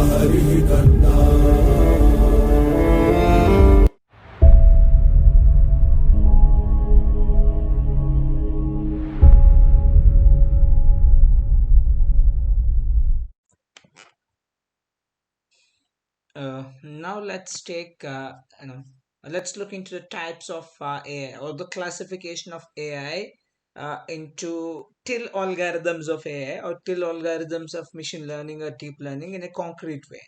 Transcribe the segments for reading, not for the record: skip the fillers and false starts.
हरि करना। Now let's take let's look into the types of AI, or the classification of AI into till algorithms of AI, or till algorithms of machine learning or deep learning in a concrete way.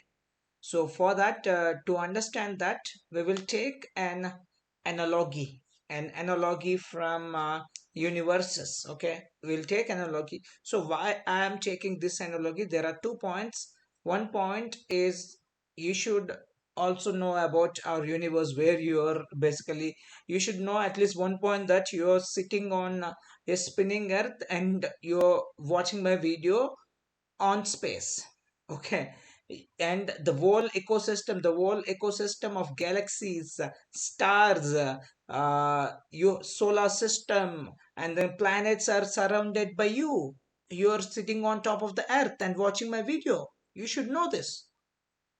So for that, to understand that, we will take analogy, an analogy from universes. Okay, we'll take analogy. So why I am taking this analogy? There are 2 points. One point is you should also know about our universe, where you are basically. You should know at least one point, that you are sitting on a spinning earth and you're watching my video on space. Okay, and the whole ecosystem of galaxies, stars, your solar system, and then planets are surrounded by you. You're sitting on top of the earth and watching my video. You should know this.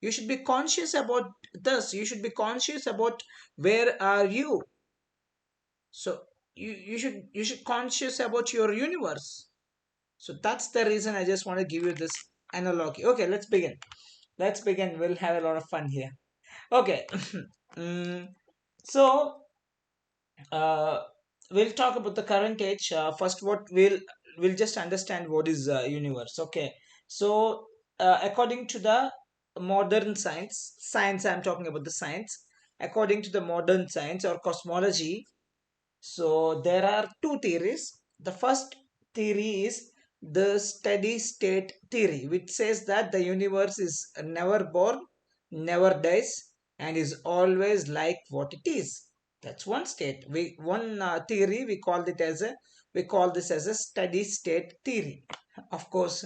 You should be conscious about this. You should be conscious about where are you. So you should conscious about your universe. So that's the reason I just want to give you this analogy. Okay, let's begin. Let's begin. We'll have a lot of fun here. Okay. Mm, so uh, we'll talk about the current age. First, what we'll just understand what is universe. Okay. So according to the modern science, I'm talking about the science. According to the modern science or cosmology, so there are two theories. The first theory is the steady state theory, which says that the universe is never born, never dies, and is always like what it is. That's one state. One theory, we call this as a steady state theory. Of course,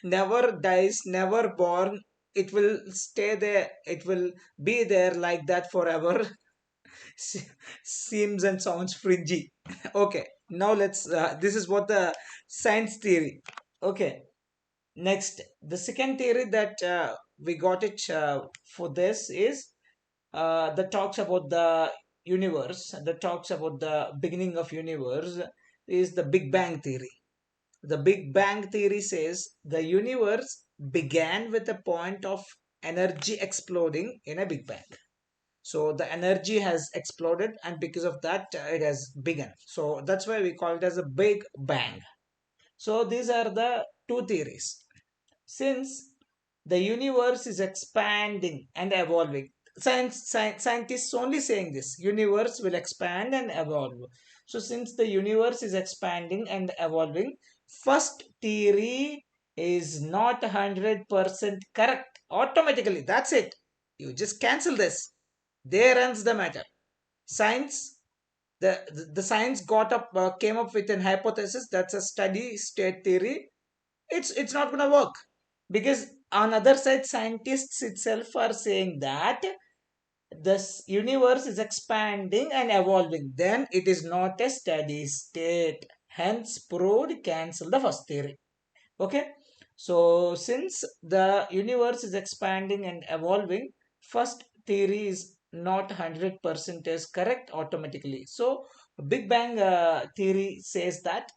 never dies, never born. It will stay there. It will be there like that forever. Seems and sounds fringy. Okay, now let's. This is what the science theory. Okay, next, the second theory that we got it for this is that talks about the universe. That talks about the beginning of universe is the Big Bang theory. The Big Bang theory says the universe began with a point of energy exploding in a Big Bang. So the energy has exploded, and because of that, it has begun. So that's why we call it as a Big Bang. So these are the two theories. Since the universe is expanding and evolving, scientists only saying this: universe will expand and evolve. So since the universe is expanding and evolving, first theory is not 100% correct automatically. That's it. You just cancel this. There ends the matter. Science, the science came up with an hypothesis, that's a steady state theory. It's not gonna work, because on other side, scientists itself are saying that this universe is expanding and evolving. Then it is not a steady state. Hence, proved, cancel the first theory. Okay, so since the universe is expanding and evolving, first theory is not 100% is correct automatically. So Big Bang theory says that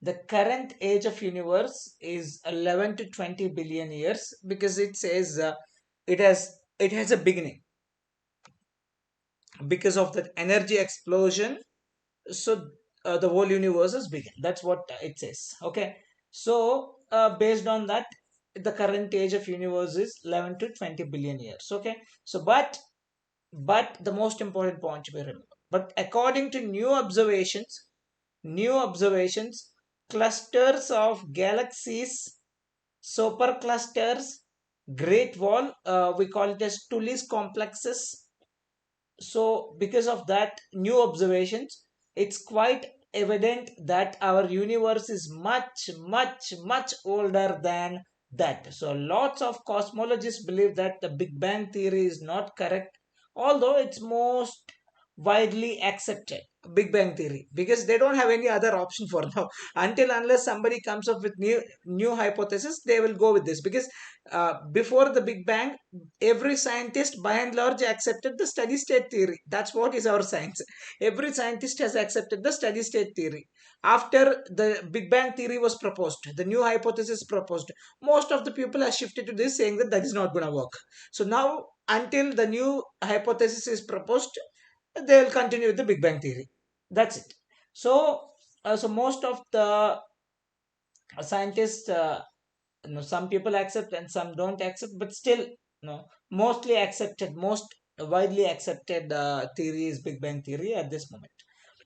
the current age of universe is 11 to 20 billion years, because it says it has a beginning because of that energy explosion. So the whole universe is begin. That's what it says. Okay, so based on that, the current age of universe is 11 to 20 billion years. Okay, so but the most important point to be remembered, but according to new observations, clusters of galaxies, superclusters, great wall, we call it as Tullis complexes. So because of that new observations, it's quite evident that our universe is much, much, much older than that. So lots of cosmologists believe that the Big Bang theory is not correct, although it's widely accepted Big Bang theory, because they don't have any other option for now. Until unless somebody comes up with new hypothesis, they will go with this, because before the Big Bang, every scientist by and large accepted the steady state theory. That's what is our science. Every scientist has accepted the steady state theory. After the Big Bang theory was proposed, the new hypothesis proposed, most of the people have shifted to this, saying that that is not going to work. So now, until the new hypothesis is proposed, they will continue with the Big Bang theory. That's it. So, so most of the scientists, some people accept and some don't accept, but still, mostly accepted, most widely accepted theory is Big Bang theory at this moment.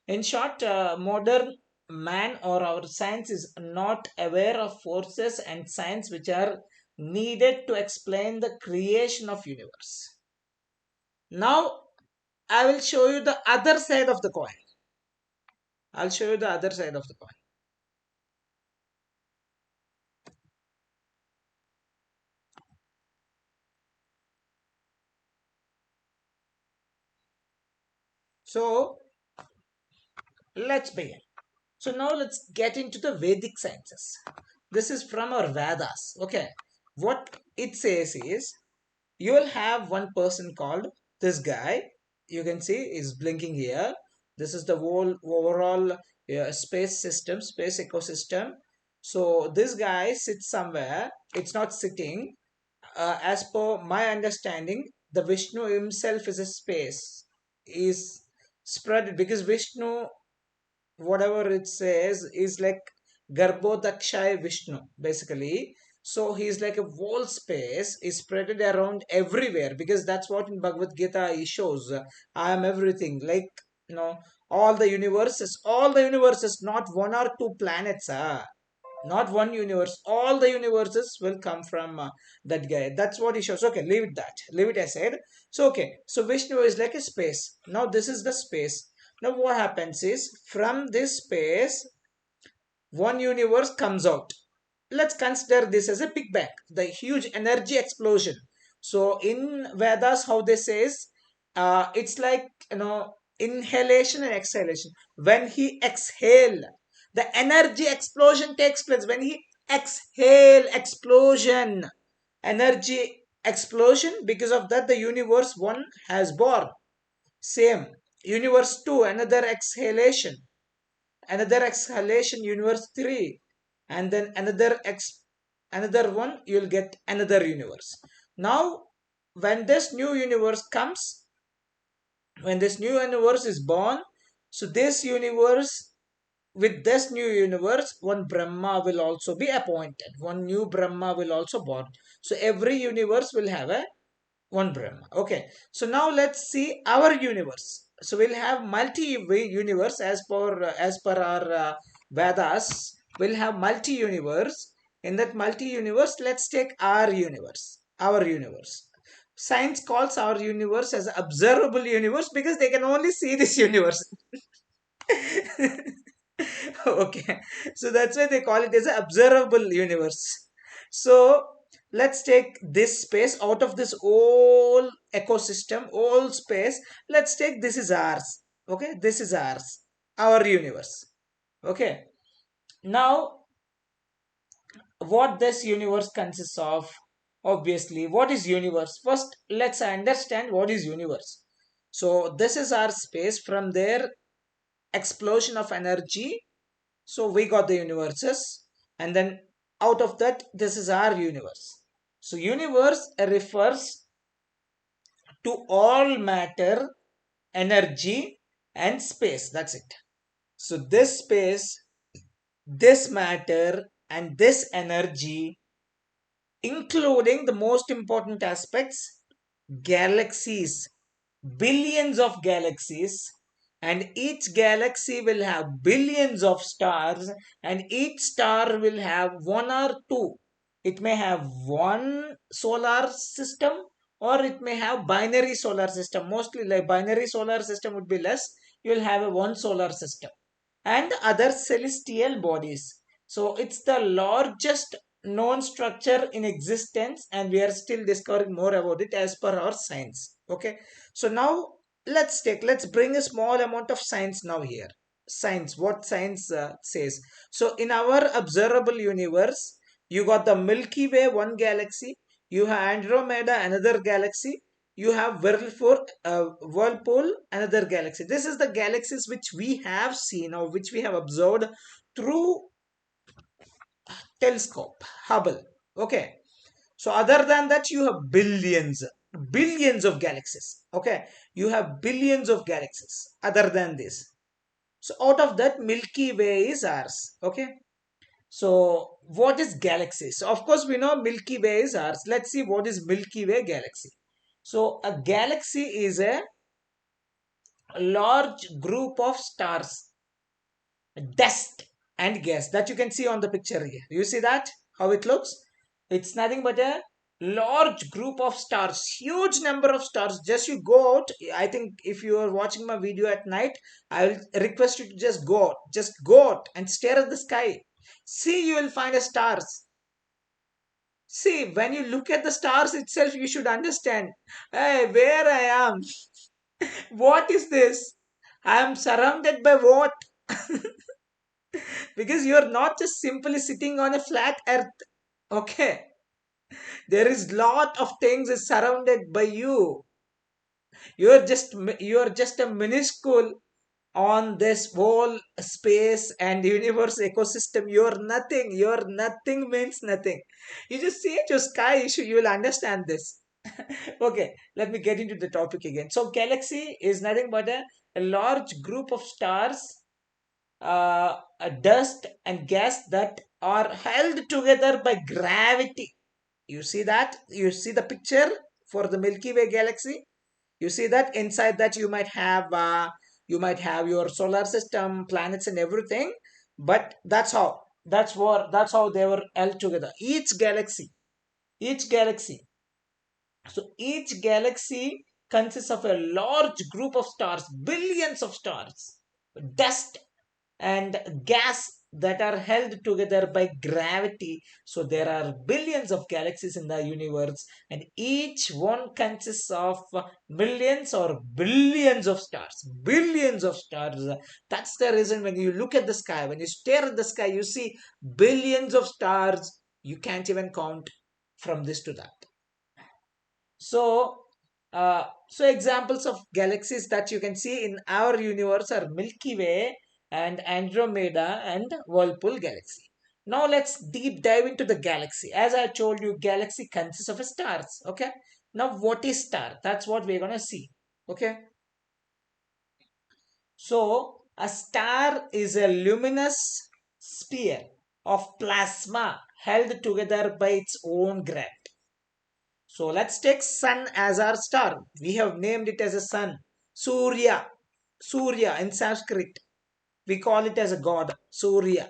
In short, modern man or our science is not aware of forces and science which are needed to explain the creation of universe. Now, I will show you the other side of the coin. I'll show you the other side of the coin. So, let's begin. So now let's get into the Vedic sciences. This is from our Vedas. Okay. What it says is, you will have one person called this guy. You can see is blinking here. This is the whole overall space system, space ecosystem. So this guy sits somewhere. It's not sitting. As per my understanding, the Vishnu himself is a space. Is spread because Vishnu, whatever it says, is like Garbhodakshay Vishnu, basically. So he's like a whole space, is spread around everywhere, because that's what in Bhagavad Gita he shows. I am everything. Like, you know, all the universes, not one or two planets. Not one universe, all the universes will come from that guy. That's what he shows. Okay, leave it that. Leave it aside. So, okay, so Vishnu is like a space. Now, this is the space. Now, what happens is from this space, one universe comes out. Let's consider this as a Big Bang, the huge energy explosion. So, in Vedas, how they says, it's like, inhalation and exhalation. When he exhale, the energy explosion takes place. When he exhale, explosion, energy explosion. Because of that, the universe one has born. Same universe two, another exhalation, universe three, and then another one. You'll get another universe. Now, when this new universe comes, when this new universe is born, so this universe, with this new universe, one Brahma will also be appointed. One new Brahma will also born. So every universe will have a one Brahma. Okay. So now let's see our universe. So we'll have multi-universe as per our Vedas. We'll have multi-universe. In that multi-universe, let's take our universe. Our universe. Science calls our universe as observable universe, because they can only see this universe. Okay, so that's why they call it as an observable universe. So let's take this space out of this whole ecosystem, whole space. Let's take this is ours. Okay, this is ours, our universe. Okay, now what this universe consists of? Obviously, what is universe? First, let's understand what is universe. So this is our space. From there, explosion of energy, so we got the universes, and then out of that, this is our universe. So universe refers to all matter, energy, and space. That's it. So this space, this matter, and this energy, including the most important aspects, galaxies, billions of galaxies, and each galaxy will have billions of stars, and each star will have one or two. It may have one solar system, or it may have binary solar system. Mostly, like binary solar system would be less. You will have a one solar system, and other celestial bodies. So it's the largest known structure in existence, and we are still discovering more about it as per our science. Okay, so now let's bring a small amount of science now here. Science, what science says. So in our observable universe, you got the Milky Way, one galaxy. You have Andromeda, another galaxy. You have Whirlpool, another galaxy. This is the galaxies which we have seen or which we have observed through telescope, Hubble. Okay. So other than that, you have billions of galaxies. Okay. You have billions of galaxies other than this. So out of that, Milky Way is ours. Okay. So what is galaxy? So of course we know Milky Way is ours. Let's see what is Milky Way galaxy. So a galaxy is a large group of stars, dust and gas that you can see on the picture here. You see that how it looks? It's nothing but a large group of stars, huge number of stars. Just you go out. I think if you are watching my video at night, I will request you to just go out and stare at the sky. See, you will find a stars. See, when you look at the stars itself, you should understand, hey, where I am. What is this? I am surrounded by what? Because you are not just simply sitting on a flat earth. Okay, there is lot of things is surrounded by you. You are just a minuscule on this whole space and universe ecosystem. You're nothing means nothing. You just see at your sky issue, you will understand this. Okay, let me get into the topic again. So galaxy is nothing but a large group of stars, a dust and gas that are held together by gravity. You see that? You see the picture for the Milky Way galaxy? You see that inside that you might have your solar system, planets and everything, but that's how they were held together. Each galaxy. So each galaxy consists of a large group of stars, billions of stars, dust and gas that are held together by gravity. So there are billions of galaxies in the universe, and each one consists of millions or billions of stars. Billions of stars. That's the reason when you look at the sky, when you stare at the sky, you see billions of stars. You can't even count from this to that. So, examples of galaxies that you can see in our universe are Milky Way and Andromeda and Whirlpool galaxy. Now let's deep dive into the galaxy. As I told you, galaxy consists of stars. Okay. Now what is star? That's what we're gonna see. Okay. So a star is a luminous sphere of plasma held together by its own gravity. So let's take sun as our star. We have named it as a sun. Surya. Surya in Sanskrit. We call it as a god. Surya.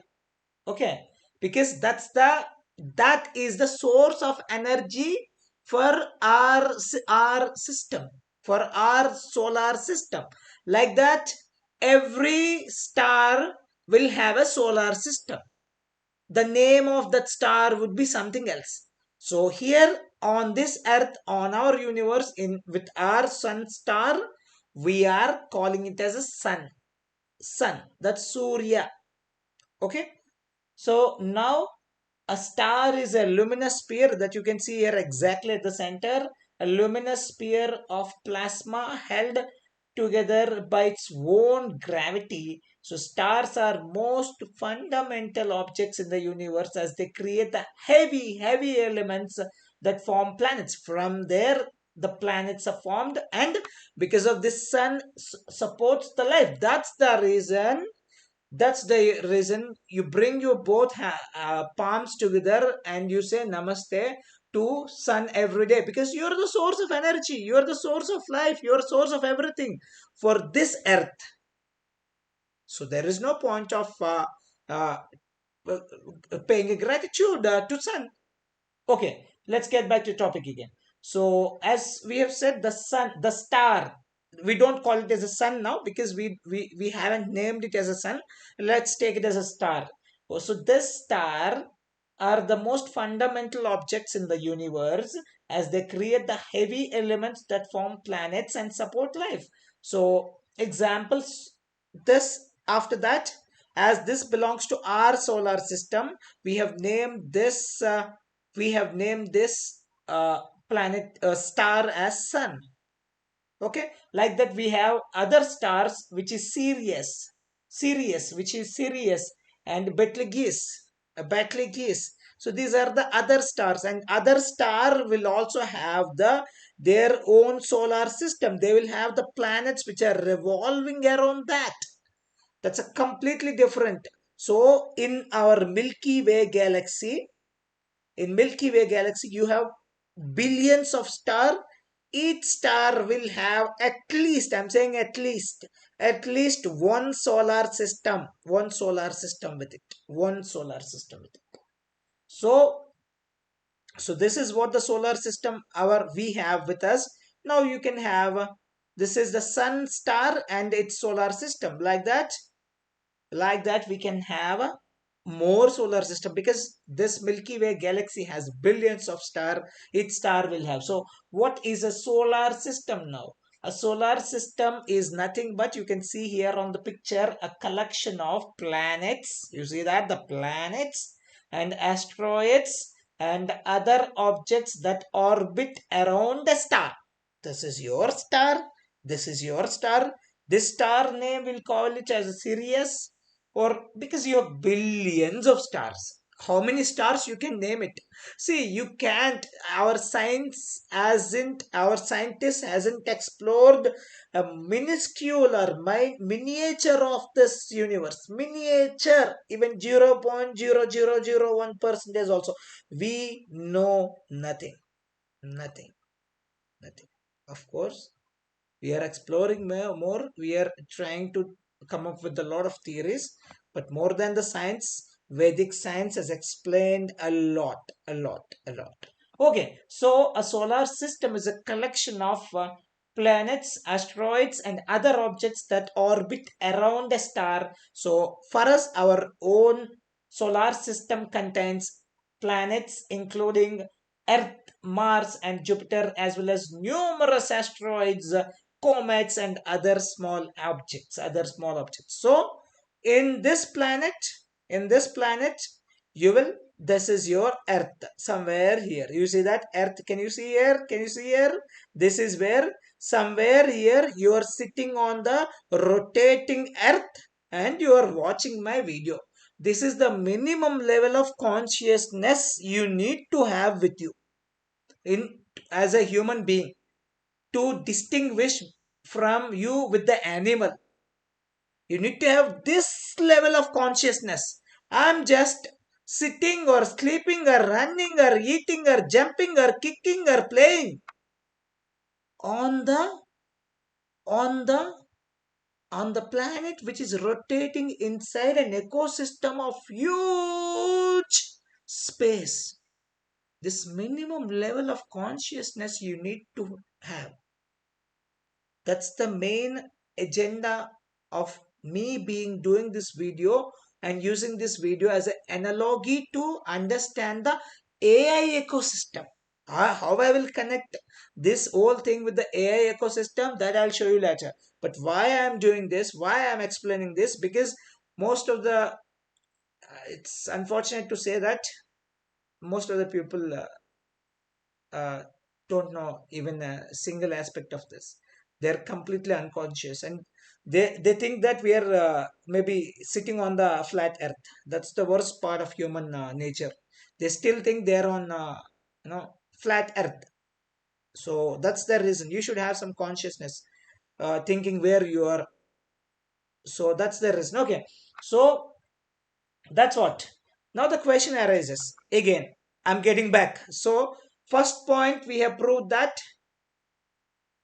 Okay. Because that is the source of energy for our system. For our solar system. Like that, every star will have a solar system. The name of that star would be something else. So here on this earth, on our universe, in with our sun star, we are calling it as a sun. Sun. That's Surya. Okay. So now a star is a luminous sphere that you can see here exactly at the center. A luminous sphere of plasma held together by its own gravity. So stars are most fundamental objects in the universe as they create the heavy elements that form planets. From there, the planets are formed, and because of this, sun supports the life. That's the reason you bring your both palms together and you say namaste to sun every day, because you're the source of energy, you're the source of life, you're the source of everything for this earth. So there is no point of uh, paying a gratitude to sun. Okay, let's get back to topic again. So as we have said, the sun, the star, we don't call it as a sun now because we haven't named it as a sun. Let's take it as a star. Oh, so this star are the most fundamental objects in the universe as they create the heavy elements that form planets and support life. So examples, this after that, as this belongs to our solar system, we have named this planet star as sun. Okay, like that we have other stars which is Sirius, which is Sirius, and Betelgeuse. So these are the other stars, and other star will also have their own solar system. They will have the planets which are revolving around that. That's a completely different. So in our Milky Way galaxy, you have billions of stars. Each star will have at least, I'm saying at least one solar system with it, one solar system with it. So, this is what the solar system our we have with us. Now you can have this is the sun star and its solar system, like that we can have a more solar system, because this Milky Way galaxy has billions of star. Each star will have. So what is a solar system? Now a solar system is nothing but, you can see here on the picture, a collection of planets. You see that the planets and asteroids and other objects that orbit around the star. This is your star, this is your star. This star name, will call it as Sirius, or because you have billions of stars. How many stars you can name it? See, you can't. Our scientist hasn't explored a minuscule or miniature of this universe. Miniature, even 0.0001% also. We know nothing. Nothing. Nothing. Of course, we are exploring more. We are trying to come up with a lot of theories, but more than the science, Vedic science has explained a lot. Okay, so a solar system is a collection of planets, asteroids, and other objects that orbit around a star. So for us, our own solar system contains planets including Earth, Mars, and Jupiter, as well as numerous asteroids, comets, and other small objects. So, in this planet, in this planet, you will. This is your Earth. Somewhere here, you see that Earth. Can you see here? Can you see here? This is where, somewhere here, you are sitting on the rotating Earth, and you are watching my video. This is the minimum level of consciousness you need to have with you in as a human being, to distinguish from you with the animal. You need to have this level of consciousness. I'm just sitting or sleeping or running or eating or jumping or kicking or playing on on the the planet which is rotating inside an ecosystem of huge space. This minimum level of consciousness you need to have. That's the main agenda of me being doing this video, and using this video as an analogy to understand the AI ecosystem. How I will connect this whole thing with the AI ecosystem, that I'll show you later. But why I'm doing this, why I'm explaining this, because most of the it's unfortunate to say that most of the people uh, don't know even a single aspect of this. They're completely unconscious, and they think that we are maybe sitting on the flat earth. That's the worst part of human nature. They still think they're on flat earth. So that's the reason you should have some consciousness, thinking where you are. So that's the reason. Okay, so that's what. Now the question arises again. I'm getting back. So first point, we have proved that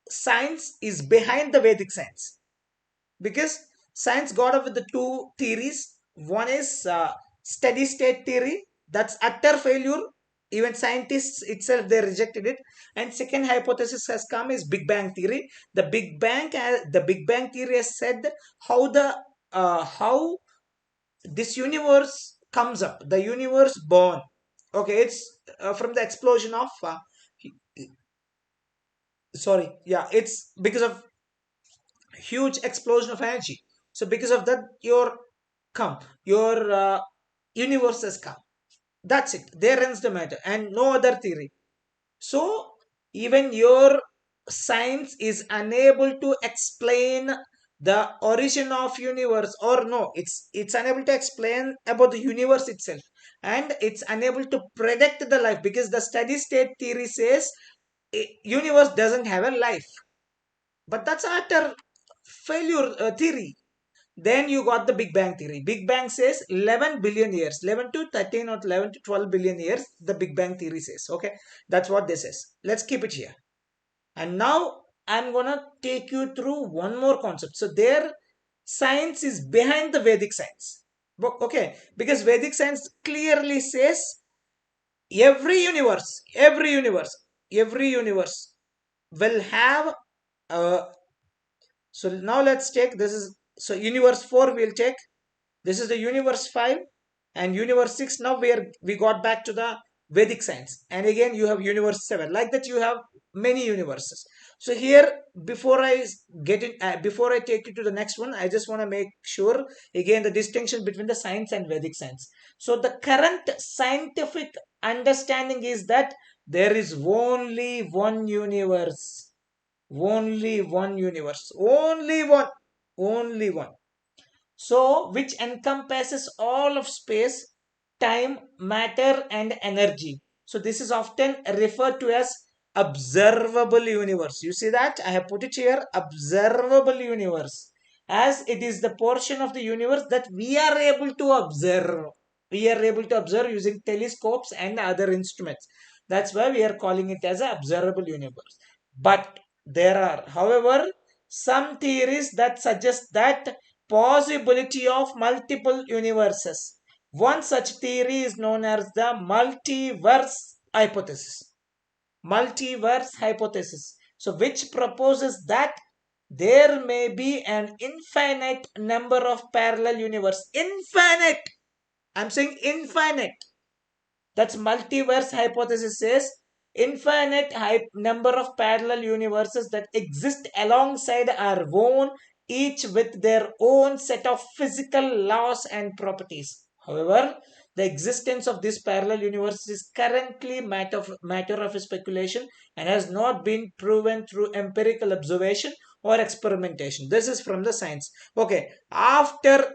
science is behind the Vedic science, because science got up with the two theories. One is steady state theory, that's utter failure. Even scientists itself, they rejected it. And second hypothesis has come is Big Bang theory. The Big Bang theory has said how this universe comes up, the universe born. Okay, it's from the explosion of sorry, yeah, it's because of huge explosion of energy. So because of that, your universe has come. That's it. There ends the matter, and no other theory. So even your science is unable to explain the origin of universe, or no, it's unable to explain about the universe itself, and it's unable to predict the life, because the steady state theory says universe doesn't have a life. But that's utter failure theory. Then you got the Big Bang theory. Big Bang says 11 billion years, 11 to 13 or 11 to 12 billion years. The Big Bang theory says. Okay, that's what this is. Let's keep it here. And now I'm gonna take you through one more concept. So their science is behind the Vedic science. Okay, because Vedic science clearly says every universe will have uh, so now let's take this is so universe 4 we'll take. This is the universe 5 and universe 6. Now we got back to the Vedic science. And again you have universe 7. Like that you have many universes. So here before I take you to the next one, I just want to make sure again the distinction between the science and Vedic science. So the current scientific understanding is that there is only one universe. Only one universe. Only one. So which encompasses all of space, time, matter and energy. So this is often referred to as observable universe. You see that I have put it here, observable universe, as it is the portion of the universe that we are able to observe. We are able to observe using telescopes and other instruments. That's why we are calling it as an observable universe. But there are, however, some theories that suggest that possibility of multiple universes. One such theory is known as the multiverse hypothesis. Multiverse hypothesis. So, which proposes that there may be an infinite number of parallel universes. Infinite! I'm saying infinite. That's multiverse hypothesis says infinite number of parallel universes that exist alongside our own, each with their own set of physical laws and properties. However, the existence of this parallel universe is currently matter of speculation and has not been proven through empirical observation or experimentation. This is from the science. Okay, after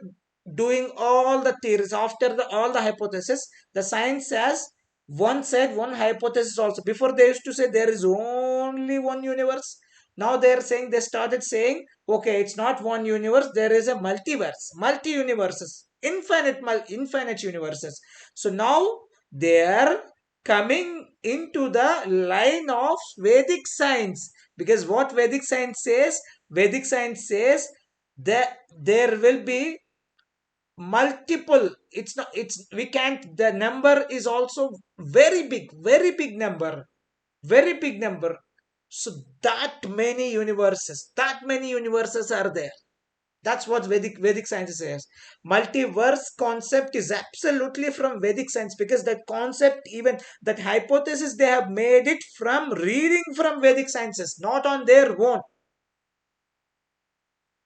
doing all the theories, after all the hypotheses, the science has one said one hypothesis also. Before they used to say there is only one universe. Now they are saying, they started saying, okay, it's not one universe, there is a multiverse, multi universes, infinite universes. So now they are coming into the line of Vedic science, because what Vedic science says that there will be multiple. It's not, it's we can't, the number is also very big number, very big number. So that many universes are there. That's what Vedic science says. Multiverse concept is absolutely from Vedic science, because that concept, even that hypothesis, they have made it from reading from Vedic sciences, not on their own.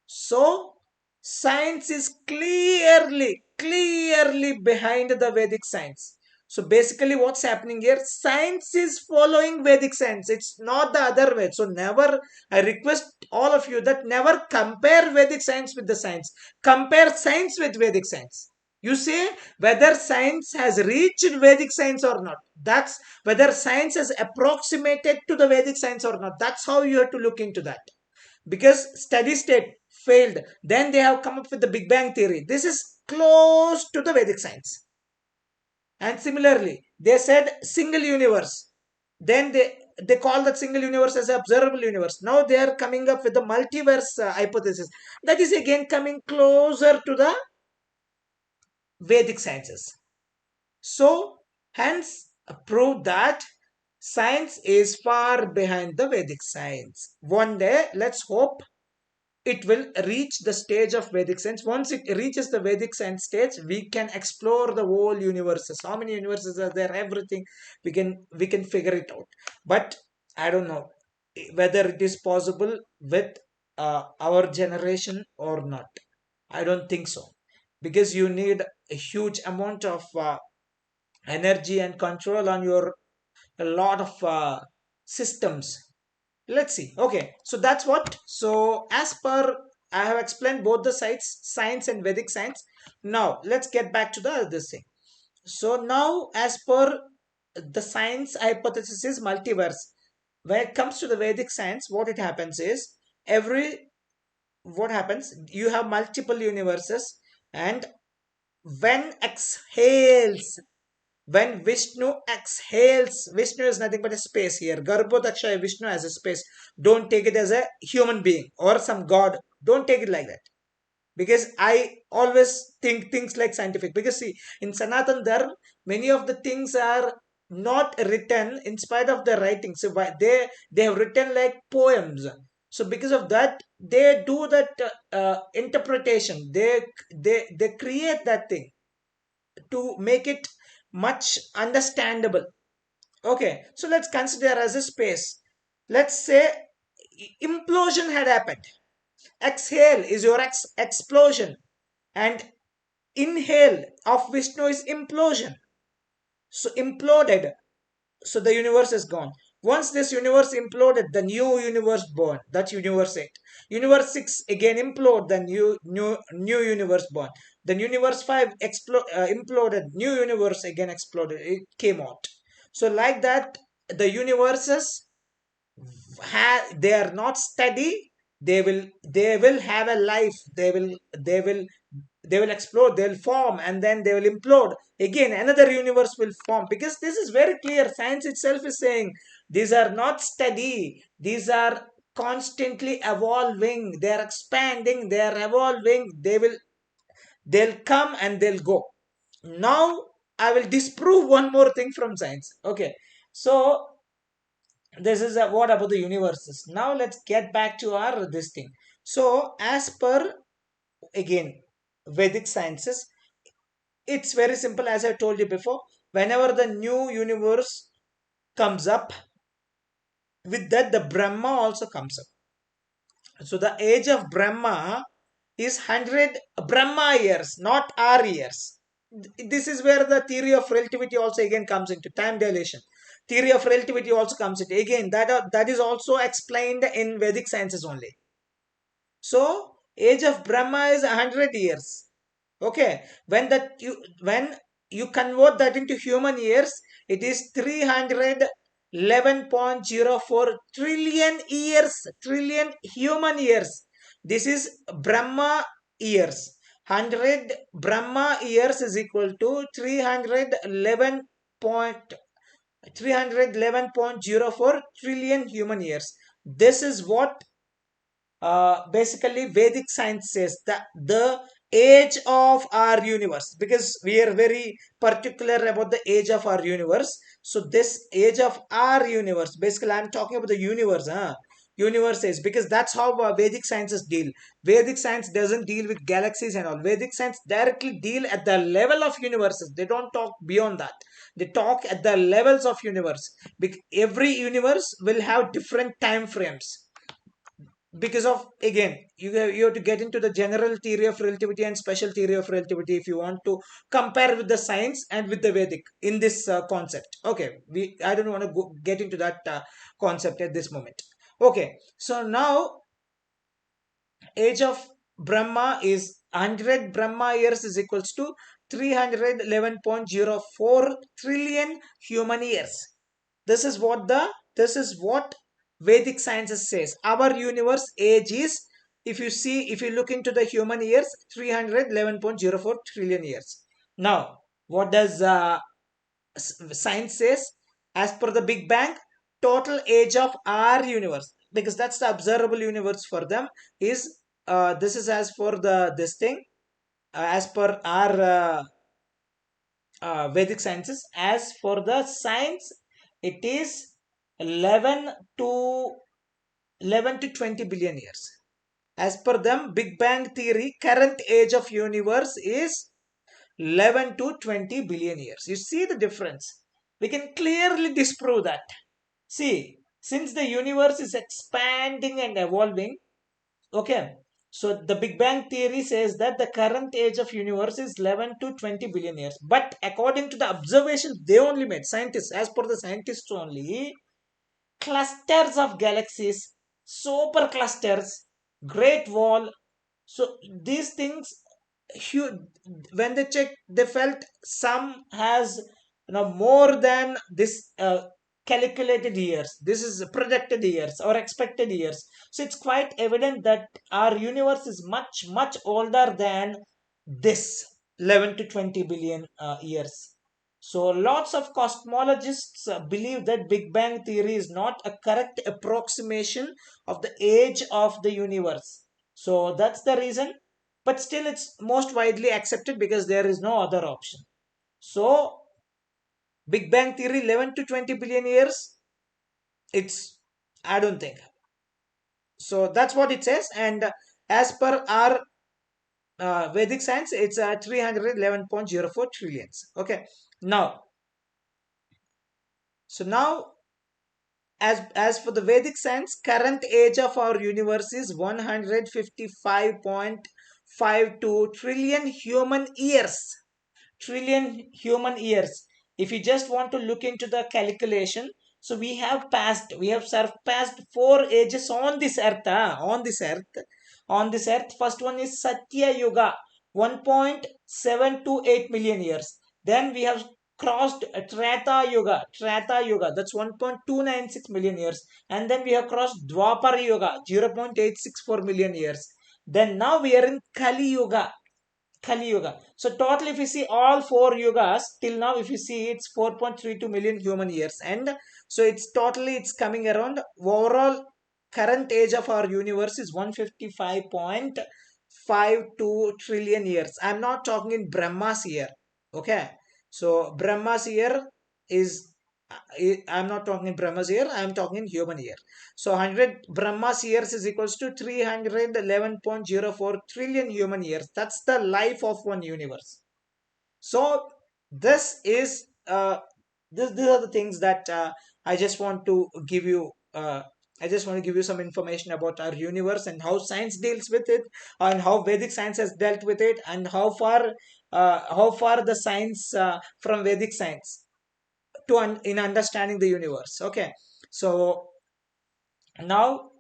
So science is clearly behind the Vedic science. So basically what's happening here, science is following Vedic science. It's not the other way. So never, I request all of you that never compare Vedic science with the science. Compare science with Vedic science. You say whether science has reached Vedic science or not. That's whether science has approximated to the Vedic science or not. That's how you have to look into that, because steady state failed. Then they have come up with the Big Bang theory. This is close to the Vedic science. And similarly, they said single universe. Then they call that single universe as observable universe. Now they are coming up with the multiverse hypothesis. That is again coming closer to the Vedic sciences. So, hence, prove that science is far behind the Vedic science. One day, let's hope it will reach the stage of Vedic science. Once it reaches the Vedic science stage, we can explore the whole universes. How many universes are there? Everything we can figure it out. But I don't know whether it is possible with our generation or not? I don't think so, because you need a huge amount of energy and control on your a lot of systems. Let's see. Okay, so that's what. So as per, I have explained both the sides, science and Vedic science. Now let's get back to the this thing. So now, as per the science hypothesis is multiverse. When it comes to the Vedic science, what it happens is, every what happens, you have multiple universes, and when exhales, when Vishnu exhales, Vishnu is nothing but a space here. Garbhodakshaya Vishnu as a space. Don't take it as a human being or some god. Don't take it like that. Because I always think things like scientific. Because see, in Sanatan Dharma, many of the things are not written in spite of the writing. So they have written like poems. So because of that, they do that interpretation. They create that thing to make it much understandable. Okay, so let's consider as a space. Let's say implosion had happened. Exhale is your explosion, and inhale of Vishnu is implosion. So imploded, so the universe is gone. Once this universe imploded, the new universe born. That's universe 8. Universe 6 again implode, the new universe born. Then universe 5 imploded, new universe again exploded, it came out. So like that, the universes they are not steady. They will have a life. They will explode, they'll form, and then they will implode again. Another universe will form, because this is very clear. Science itself is saying these are not steady, these are constantly evolving, they are expanding, they are evolving. They'll come and they'll go. Now I will disprove one more thing from science. Okay, so this is what about the universes. Now let's get back to our this thing. So as per, again, Vedic sciences, it's very simple. As I told you before, whenever the new universe comes up, with that the Brahma also comes up. So the age of Brahma is 100 Brahma years, not our years. This is where the theory of relativity also again comes into time dilation. Theory of relativity also comes into again, that is also explained in Vedic sciences only. So age of Brahma is 100 years. Okay, when you convert that into human years, it is 311.04 trillion years, trillion human years. This is Brahma years. 100 Brahma years is equal to 311.04 trillion human years. This is what basically Vedic science says, that the age of our universe, because we are very particular about the age of our universe. So this age of our universe, basically I'm talking about the universe. Universe is, because that's how Vedic sciences deal. Vedic science doesn't deal with galaxies and all. Vedic science directly deal at the level of universes. They don't talk beyond that. They talk at the levels of universe. Every universe will have different time frames, because of, again, you have to get into the general theory of relativity and special theory of relativity if you want to compare with the science and with the Vedic in this concept. Okay, I don't want to get into that concept at this moment. Okay, so now age of Brahma is 100 Brahma years is equals to 311.04 trillion human years. This is what Vedic sciences says. Our universe age is, if you look into the human years, 311.04 trillion years. Now, what does science says? As per the Big Bang, total age of our universe, because that's the observable universe for them, is this is as for the this thing, as per our Vedic sciences. As for the science, it is 11 to 11 to 20 billion years. As per them, Big Bang theory, current age of universe is 11 to 20 billion years. You see the difference? We can clearly disprove that. See, since the universe is expanding and evolving, Okay, so the Big Bang theory says that the current age of universe is 11 to 20 billion years. But according to the observations they only made, scientists, as per the scientists only, clusters of galaxies, super clusters, great wall. So these things, when they checked, they felt some has more than this calculated years. This is projected years or expected years. So it's quite evident that our universe is much much older than this 11 to 20 billion years. So lots of cosmologists believe that Big Bang theory is not a correct approximation of the age of the universe. So that's the reason, but still it's most widely accepted because there is no other option. So Big Bang theory 11 to 20 billion years, it's, I don't think. So that's what it says, and as per our Vedic science, it's 311.04 trillions. Okay, now, so now, as for the Vedic science, current age of our universe is 155.52 trillion human years. Trillion human years. If you just want to look into the calculation, so we have surpassed four ages on this earth. On this earth. First one is Satya Yuga, 1.728 million years. Then we have crossed Treta Yuga, that's 1.296 million years. And then we have crossed Dwapar Yuga, 0.864 million years. Then now we are in Kali Yuga, Kali Yuga. So total, if you see all four yugas till now, if you see, it's 4.32 million human years, and so it's coming around. Overall current age of our universe is 155.52 trillion years. I'm not talking in Brahma's year. Okay, so Brahma's year is, I'm not talking in Brahma's year. I'm talking in human year. So 100 Brahma's years is equals to 311.04 trillion human years. That's the life of one universe. So this is these are the things that I just want to give you. I just want to give you some information about our universe and how science deals with it, and how Vedic science has dealt with it, and how far the science from Vedic science to in understanding the universe. Okay, so now,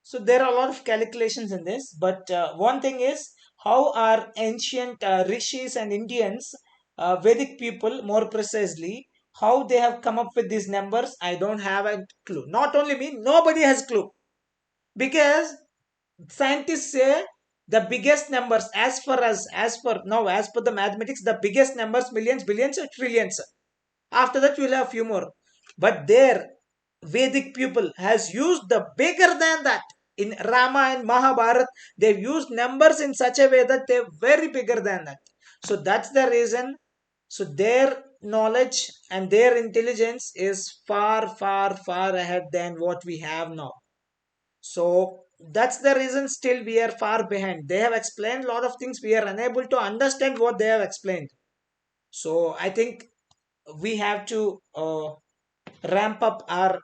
so there are a lot of calculations in this, but one thing is how our ancient rishis and Indians, Vedic people more precisely, how they have come up with these numbers. I don't have a clue. Not only me, nobody has clue, because scientists say the biggest numbers, as far as for now, as per the mathematics, the biggest numbers, millions, billions, or trillions. After that, we'll have few more. But their Vedic people has used the bigger than that. In Rama and Mahabharata, they've used numbers in such a way that they're very bigger than that. So that's the reason. So their knowledge and their intelligence is far, far, far ahead than what we have now. So that's the reason still we are far behind. They have explained a lot of things. We are unable to understand what they have explained. So I think we have to ramp up our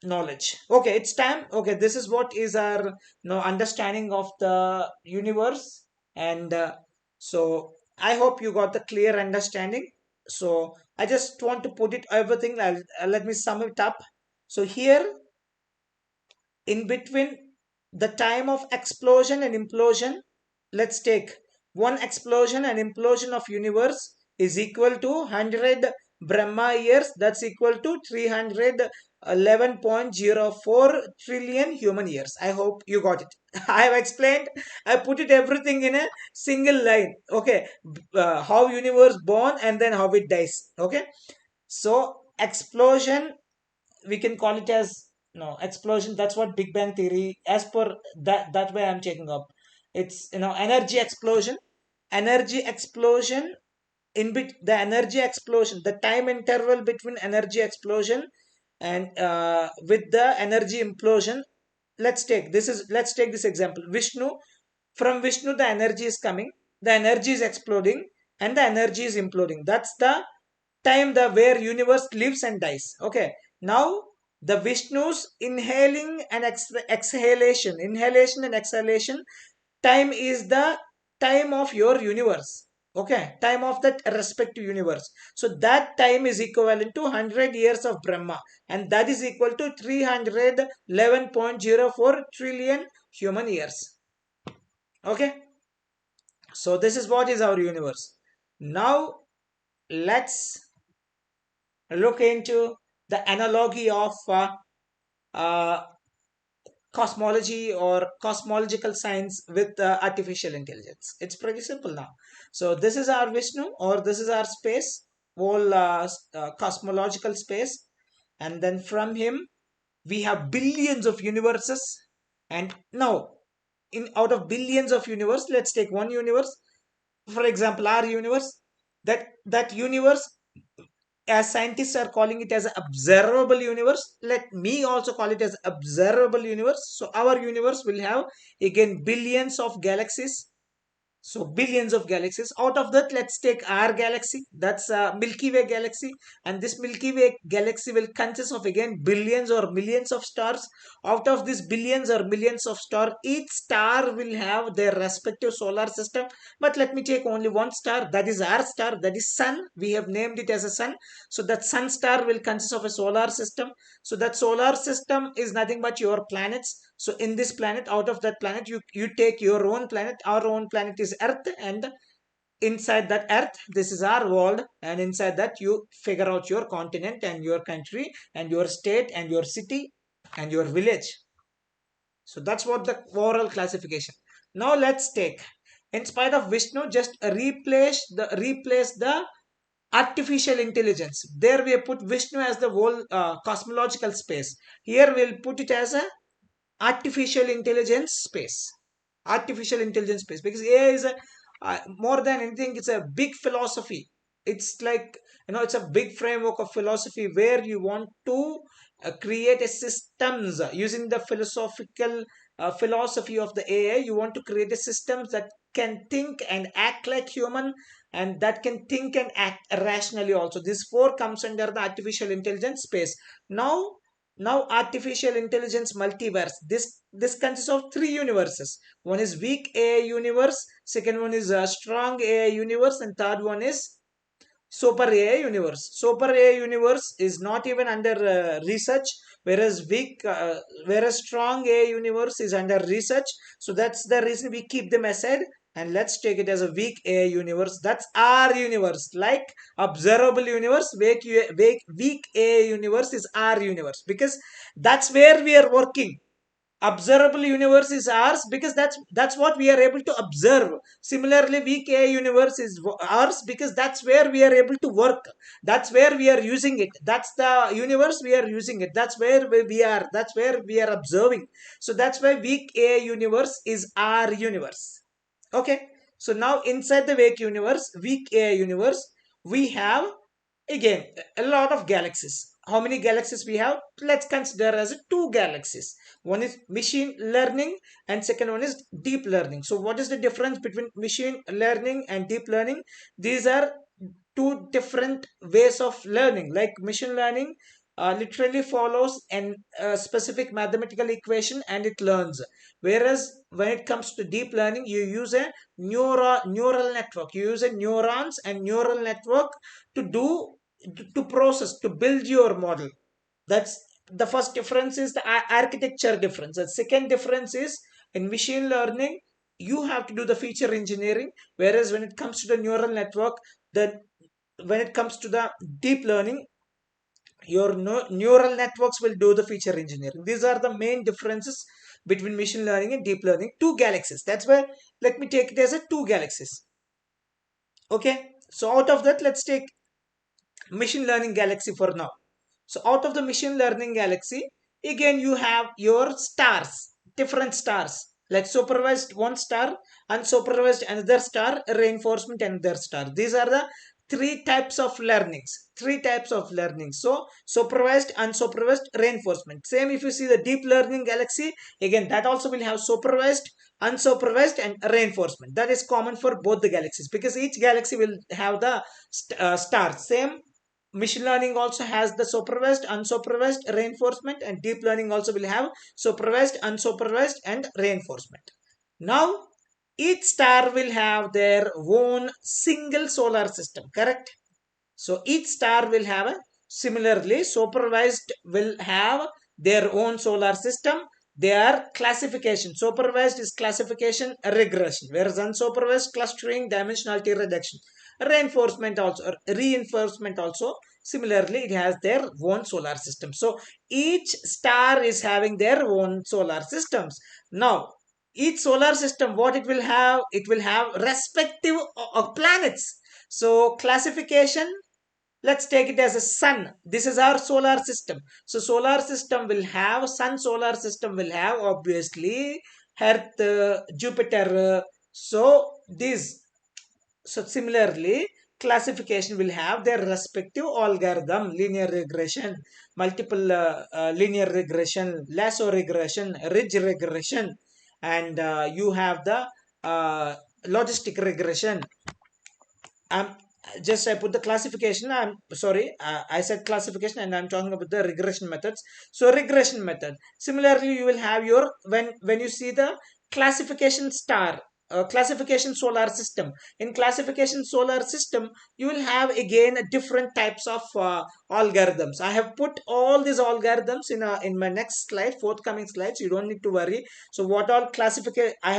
knowledge. Okay, it's time. Okay, this is what is our understanding of the universe, and so I hope you got the clear understanding. So I just want to put it everything. Let me sum it up. So here, in between the time of explosion and implosion, let's take one explosion and implosion of universe is equal to 100 Brahma years. That's equal to 311.04 trillion human years. I hope you got it. I have explained, I put it everything in a single line. Okay, how universe born and then how it dies. Okay, so explosion, we can call it as no explosion. That's what Big Bang theory, as per that way I'm checking up. It's energy explosion. Energy explosion, the energy explosion, the time interval between energy explosion and with the energy implosion. Let's take this example. Vishnu, from Vishnu the energy is coming, the energy is exploding, and the energy is imploding. That's the time the where universe lives and dies. Okay, now The Vishnu's inhaling and inhalation and exhalation time is the time of your universe. Okay, time of that respective universe. So that time is equivalent to 100 years of Brahma, and that is equal to 311.04 trillion human years. Okay, so this is what is our universe. Now let's look into the analogy of uh, cosmology or cosmological science with artificial intelligence. It's pretty simple now. So this is our Vishnu, or this is our space, whole cosmological space, and then from him we have billions of universes. And now, in out of billions of universe, let's take one universe. For example, our universe. That universe, as scientists are calling it as an observable universe, let me also call it as observable universe. So our universe will have again billions of galaxies. So billions of galaxies. Out of that, let's take our galaxy. That's a Milky Way galaxy. And this Milky Way galaxy will consist of again billions or millions of stars. Out of these billions or millions of stars, each star will have their respective solar system. But let me take only one star. That is our star. That is Sun. We have named it as a Sun. So that Sun star will consist of a solar system. So that solar system is nothing but your planets. So in this planet, out of that planet, you take your own planet. Our own planet is Earth, and inside that Earth, this is our world, and inside that you figure out your continent and your country and your state and your city and your village. So that's what the overall classification. Now let's take, in spite of Vishnu, just replace the artificial intelligence. There we have put Vishnu as the whole cosmological space. Here we'll put it as a artificial intelligence space. Artificial intelligence space, because AI is a more than anything, it's a big philosophy. It's like, it's a big framework of philosophy where you want to create a systems using the philosophical philosophy of the AI. You want to create a systems that can think and act like human, and that can think and act rationally also. This four comes under the artificial intelligence space. Now artificial intelligence multiverse, this consists of three universes. One is weak AI universe, second one is a strong AI universe, and third one is super AI universe. Super AI universe is not even under research, whereas strong AI universe is under research. So that's the reason we keep them aside, and let's take it as a weak AI universe. That's our universe. Like observable universe, weak AI universe is our universe, because that's where we are working. Observable universe is ours because that's what we are able to observe. Similarly, weak AI universe is ours because that's where we are able to work. That's where we are using it. That's the universe we are using it. That's where we are. That's where we are observing. So that's why weak AI universe is our universe. Okay. So now inside the weak AI universe, we have again a lot of galaxies. How many galaxies we have? Let's consider as two galaxies. One is machine learning and second one is deep learning. So what is the difference between machine learning and deep learning? These are two different ways of learning. Like machine learning literally follows a specific mathematical equation and it learns. Whereas when it comes to deep learning, you use a neural network. You use a neurons and neural network to do to process, to build your model. That's the first difference, is the architecture difference. The second difference is, in machine learning you have to do the feature engineering, whereas when it comes to the neural network, the when it comes to the deep learning, your neural networks will do the feature engineering. These are the main differences between machine learning and deep learning. Two galaxies, that's why let me take it as a two galaxies. Okay, so out of that, let's take machine learning galaxy for now. So out of the machine learning galaxy, again you have your stars, different stars, like supervised one star, unsupervised another star, reinforcement another star. These are the three types of learnings. Three types of learning. So supervised, unsupervised, reinforcement. Same if you see the deep learning galaxy, again that also will have supervised, unsupervised, and reinforcement. That is common for both the galaxies because each galaxy will have the stars. Same machine learning also has the supervised, unsupervised reinforcement, and deep learning also will have supervised, unsupervised, and reinforcement. Now, each star will have their own single solar system, correct? So each star will have a similarly supervised will have their own solar system. Their classification supervised is classification regression, whereas unsupervised clustering dimensionality reduction. Reinforcement also similarly it has their own solar system. So each star is having their own solar systems. Now each solar system what it will have respective planets. So classification, let's take it as a sun. This is our solar system. So solar system will have sun, solar system will have obviously earth, Jupiter. So these, so similarly classification will have their respective algorithm: linear regression, multiple linear regression, lasso regression, ridge regression, and you have the logistic regression. I'm just I put the classification. I'm sorry, I said classification, and I'm talking about the regression methods. So regression method. Similarly, you will have your when you see the classification star. Classification solar system. In classification solar system, you will have again different types of algorithms. I have put all these algorithms in my next slide, forthcoming slides. You don't need to worry. So what all classification I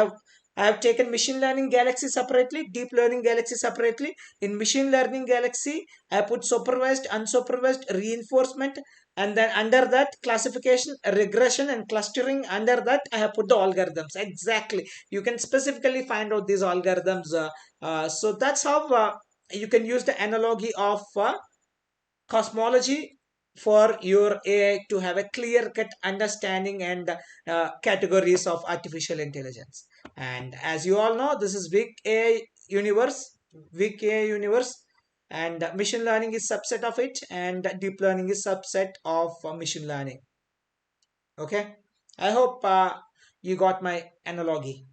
have taken machine learning galaxy separately, deep learning galaxy separately. In machine learning galaxy, I put supervised, unsupervised, reinforcement, and then under that classification, regression, and clustering. Under that, I have put the algorithms. Exactly. You can specifically find out these algorithms. So that's how you can use the analogy of cosmology for your AI to have a clear cut understanding and categories of artificial intelligence. And as you all know, this is weak AI universe, and machine learning is subset of it, and deep learning is subset of machine learning. Okay, I hope you got my analogy.